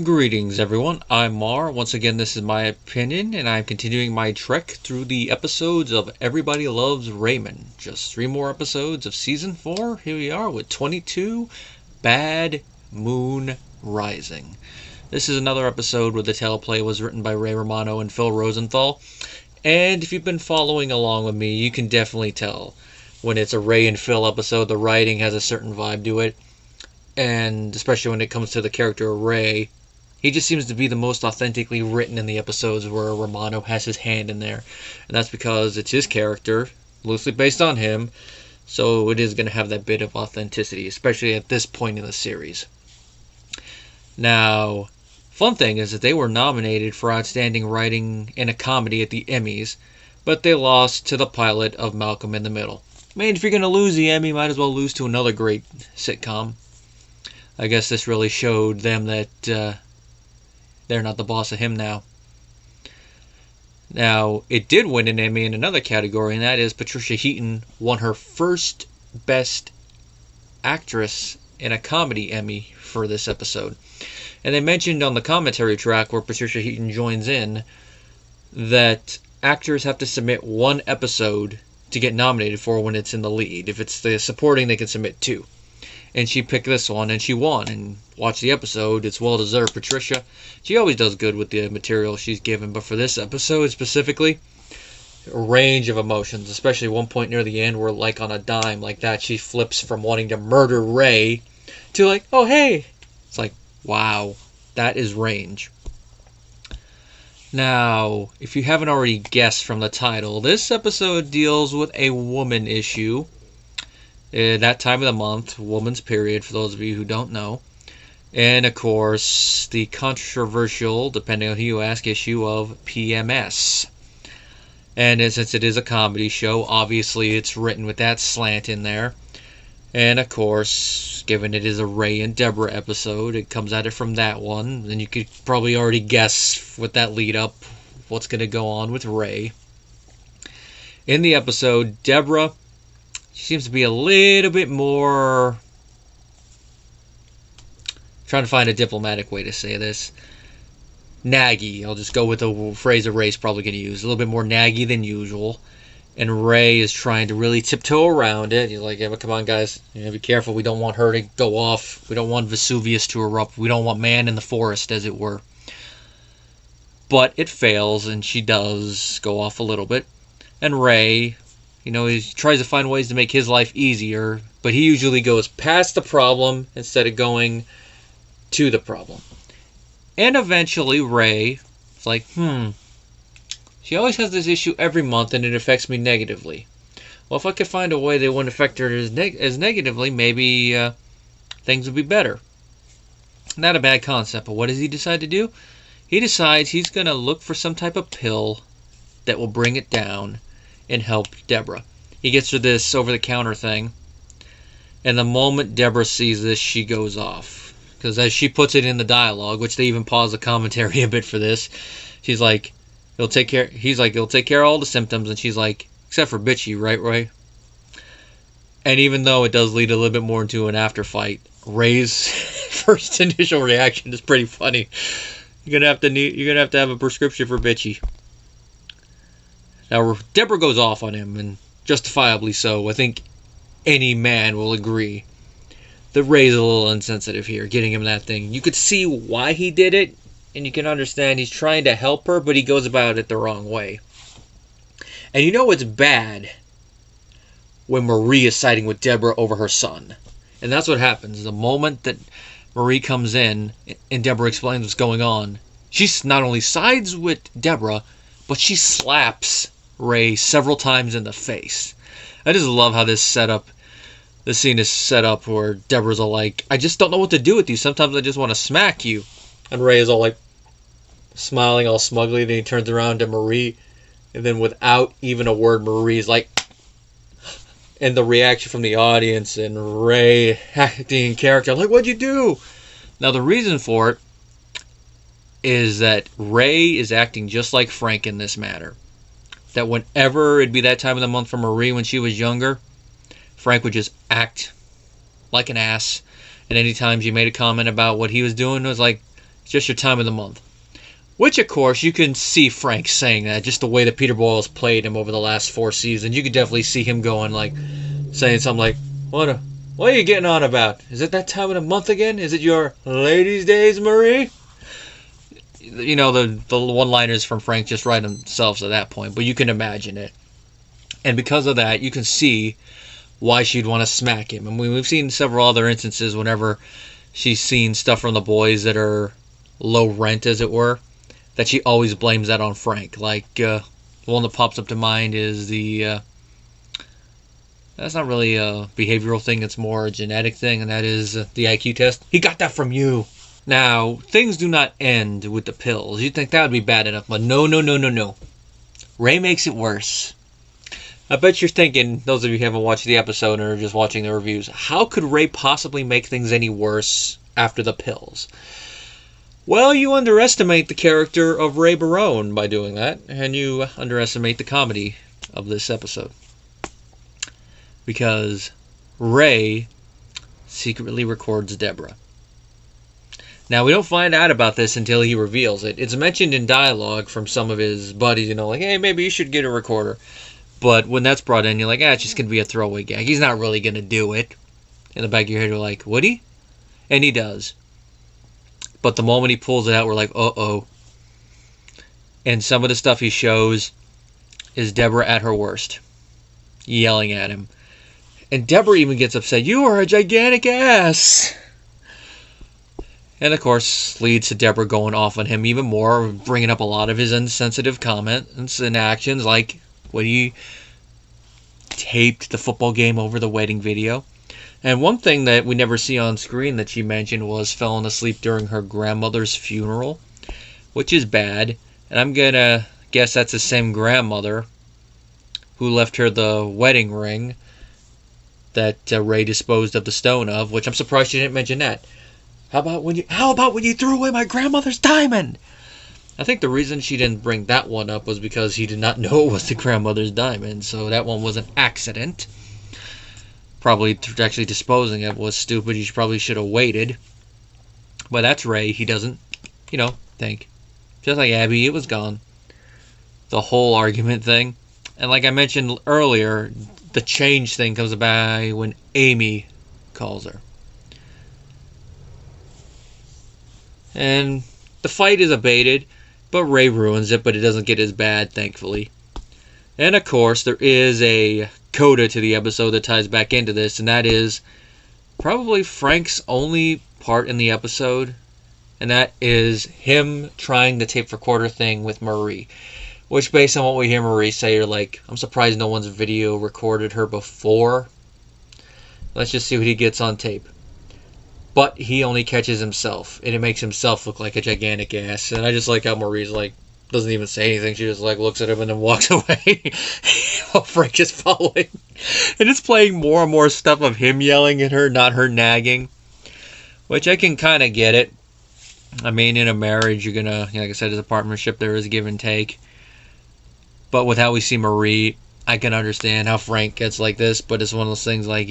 Greetings everyone, I'm Mar. Once again, this is my opinion, and I'm continuing my trek through the episodes of Everybody Loves Raymond. Just 3 more episodes of Season 4. Here we are with 22, Bad Moon Rising. This is another episode where the teleplay was written by Ray Romano and Phil Rosenthal. And if you've been following along with me, you can definitely tell when it's a Ray and Phil episode, the writing has a certain vibe to it. And especially when it comes to the character of Ray, he just seems to be the most authentically written in the episodes where Romano has his hand in there. And that's because it's his character, loosely based on him, so it is going to have that bit of authenticity, especially at this point in the series. Now, fun thing is that they were nominated for Outstanding Writing in a Comedy at the Emmys, but they lost to the pilot of Malcolm in the Middle. I mean, if you're going to lose the Emmy, might as well lose to another great sitcom. I guess this really showed them that they're not the boss of him now. Now, it did win an Emmy in another category, and that is Patricia Heaton won her first Best Actress in a Comedy Emmy for this episode. And they mentioned on the commentary track where Patricia Heaton joins in that actors have to submit 1 episode to get nominated for when it's in the lead. If it's the supporting, they can submit 2. And she picked this one, and she won. And watch the episode. It's well-deserved. Patricia, she always does good with the material she's given. But for this episode specifically, a range of emotions. Especially one point near the end where, like on a dime like that, she flips from wanting to murder Ray to like, oh, hey. It's like, wow. That is range. Now, if you haven't already guessed from the title, this episode deals with a woman issue. That time of the month, woman's period, for those of you who don't know. And, of course, the controversial, depending on who you ask, issue of PMS. And since it is a comedy show, obviously it's written with that slant in there. And, of course, given it is a Ray and Deborah episode, it comes at it from that one. And you could probably already guess with that lead-up what's going to go on with Ray. In the episode, Deborah, she seems to be a little bit more, trying to find a diplomatic way to say this, naggy. I'll just go with the phrase that Ray's probably going to use. A little bit more naggy than usual. And Ray is trying to really tiptoe around it. He's like, yeah, but come on, guys. Be careful. We don't want her to go off. We don't want Vesuvius to erupt. We don't want man in the forest, as it were. But it fails, and she does go off a little bit. And Ray, he tries to find ways to make his life easier, but he usually goes past the problem instead of going to the problem. And eventually Ray is like, she always has this issue every month and it affects me negatively. Well, if I could find a way that wouldn't affect her as negatively, maybe things would be better. Not a bad concept, but what does he decide to do? He decides he's going to look for some type of pill that will bring it down and help Deborah. He gets her this over-the-counter thing, and the moment Deborah sees this, she goes off. Because as she puts it in the dialogue, which they even pause the commentary a bit for this, she's like, he'll take care of all the symptoms, and she's like, except for bitchy, right, Ray? And even though it does lead a little bit more into an after fight, Ray's first initial reaction is pretty funny. You're gonna have to have a prescription for bitchy. Now, Deborah goes off on him, and justifiably so. I think any man will agree that Ray's a little insensitive here, getting him that thing. You could see why he did it, and you can understand he's trying to help her, but he goes about it the wrong way. And you know it's bad when Marie is siding with Deborah over her son. And that's what happens. The moment that Marie comes in and Deborah explains what's going on, she not only sides with Deborah, but she slaps Ray several times in the face. I just love how this scene is set up where Deborah's all like, I just don't know what to do with you. Sometimes I just want to smack you. And Ray is all like, smiling all smugly. Then he turns around to Marie. And then without even a word, Marie's like, and the reaction from the audience and Ray acting in character, like, what'd you do? Now the reason for it is that Ray is acting just like Frank in this matter. That whenever it'd be that time of the month for Marie when she was younger, Frank would just act like an ass. And anytime she made a comment about what he was doing, it was like, It's just your time of the month. Which, of course, you can see Frank saying that, just the way that Peter Boyle's played him over the last 4 seasons. You could definitely see him going, like, saying something like, what are you getting on about? Is it that time of the month again? Is it your ladies' days, Marie? You know, the one-liners from Frank just write themselves at that point, but you can imagine it. And because of that, you can see why she'd want to smack him. I mean, we've seen several other instances whenever she's seen stuff from the boys that are low rent, as it were, that she always blames that on Frank. Like, the one that pops up to mind is that's not really a behavioral thing, it's more a genetic thing, and that is the IQ test. He got that from you. Now, things do not end with the pills. You'd think that would be bad enough, but no. Ray makes it worse. I bet you're thinking, those of you who haven't watched the episode or are just watching the reviews, how could Ray possibly make things any worse after the pills? Well, you underestimate the character of Ray Barone by doing that, and you underestimate the comedy of this episode. Because Ray secretly records Deborah. Now, we don't find out about this until he reveals it. It's mentioned in dialogue from some of his buddies, like, hey, maybe you should get a recorder. But when that's brought in, you're like, it's just going to be a throwaway gag. He's not really going to do it. In the back of your head, you're like, would he? And he does. But the moment he pulls it out, we're like, uh-oh. And some of the stuff he shows is Deborah at her worst. Yelling at him. And Deborah even gets upset. You are a gigantic ass. And, of course, leads to Deborah going off on him even more, bringing up a lot of his insensitive comments and actions, like when he taped the football game over the wedding video. And one thing that we never see on screen that she mentioned was falling asleep during her grandmother's funeral, which is bad. And I'm going to guess that's the same grandmother who left her the wedding ring that Ray disposed of the stone of, which I'm surprised she didn't mention that. How about when you threw away my grandmother's diamond? I think the reason she didn't bring that one up was because he did not know it was the grandmother's diamond, so that one was an accident. Probably actually disposing of it was stupid. He probably should have waited. But that's Ray. He doesn't, think. Just like Abby, it was gone. The whole argument thing. And like I mentioned earlier, the change thing comes about when Amy calls her. And the fight is abated, but Ray ruins it, but it doesn't get as bad, thankfully. And of course, there is a coda to the episode that ties back into this, and that is probably Frank's only part in the episode, and that is him trying the tape recorder thing with Marie. Which, based on what we hear Marie say, you're like, I'm surprised no one's video recorded her before. Let's just see what he gets on tape. But he only catches himself, and it makes himself look like a gigantic ass. And I just like how Marie's like, doesn't even say anything. She just like looks at him and then walks away while Frank is following. And it's playing more and more stuff of him yelling at her, not her nagging. Which I can kind of get it. I mean, in a marriage, you're going to, like I said, as a partnership, there is give and take. But with how we see Marie, I can understand how Frank gets like this. But it's one of those things like,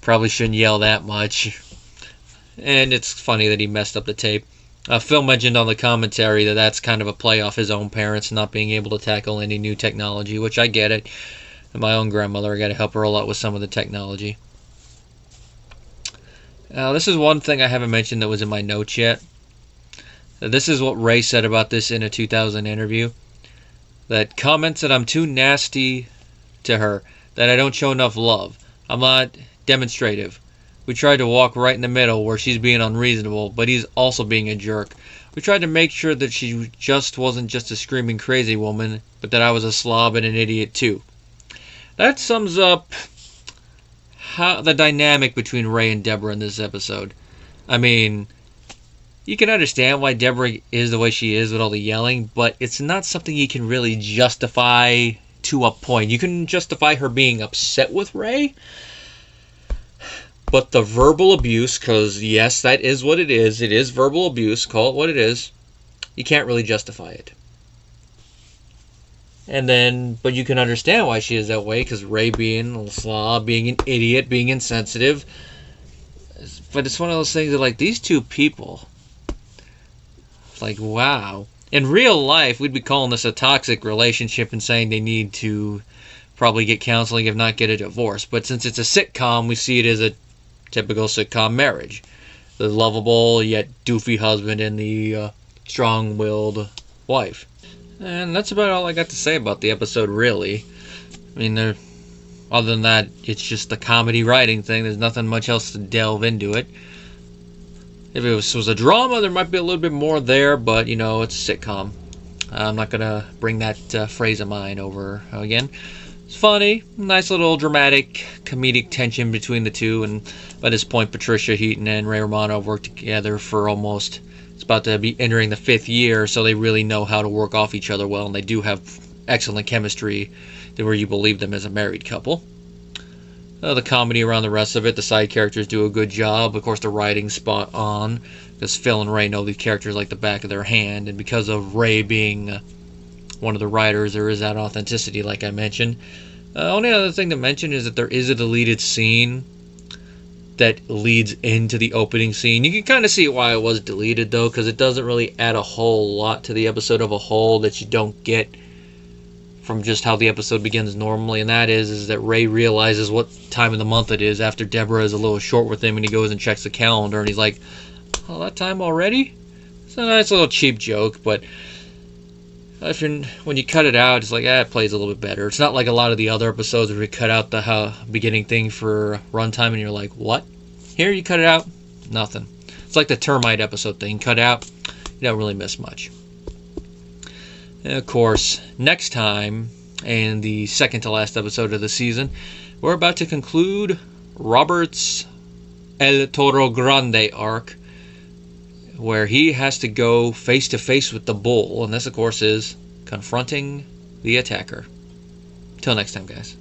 probably shouldn't yell that much. And it's funny that he messed up the tape. Phil mentioned on the commentary that that's kind of a play off his own parents not being able to tackle any new technology, which I get it. And my own grandmother, I got to help her a lot with some of the technology. Now, this is one thing I haven't mentioned that was in my notes yet. This is what Ray said about this in a 2000 interview. That comments that I'm too nasty to her, that I don't show enough love. I'm not demonstrative. We tried to walk right in the middle where she's being unreasonable, but he's also being a jerk. We tried to make sure that she just wasn't just a screaming crazy woman, but that I was a slob and an idiot too. That sums up how the dynamic between Ray and Deborah in this episode. I mean, you can understand why Deborah is the way she is with all the yelling, but it's not something you can really justify to a point. You can justify her being upset with Ray, but the verbal abuse, because yes, that is what it is verbal abuse, call it what it is, you can't really justify it. And then, but you can understand why she is that way, because Ray being a slob, being an idiot, being insensitive. But it's one of those things that, like, these two people, Like, wow. In real life, we'd be calling this a toxic relationship and saying they need to probably get counseling, if not get a divorce. But since it's a sitcom, we see it as a typical sitcom marriage. The lovable yet doofy husband and the strong-willed wife. And that's about all I got to say about the episode, really. I mean, other than that, it's just the comedy writing thing. There's nothing much else to delve into it. If it was a drama, there might be a little bit more there, but, you know, it's a sitcom. I'm not going to bring that phrase of mine over again. It's funny, nice little dramatic, comedic tension between the two, and by this point, Patricia, Heaton, and Raymond have worked together for almost, it's about to be entering the 5th year, so they really know how to work off each other well, and they do have excellent chemistry where you believe them as a married couple. The comedy around the rest of it, the side characters do a good job. Of course, the writing's spot on, because Phil and Ray know these characters like the back of their hand, and because of Ray being one of the writers, there is that authenticity, like I mentioned. Only other thing to mention is that there is a deleted scene that leads into the opening scene. You can kind of see why it was deleted, though, because it doesn't really add a whole lot to the episode of a whole that you don't get from just how the episode begins normally, and that is that Ray realizes what time of the month it is after Deborah is a little short with him, and he goes and checks the calendar, and he's like, oh, that time already? It's a nice little cheap joke, but when you cut it out, it's like, it plays a little bit better. It's not like a lot of the other episodes where we cut out the beginning thing for runtime, and you're like, what? Here, you cut it out? Nothing. It's like the termite episode thing. Cut out, you don't really miss much. And of course, next time, and the second to last episode of the season, we're about to conclude Robert's El Toro Grande arc, where he has to go face to face with the bull, and this, of course, is confronting the attacker. Till next time, guys.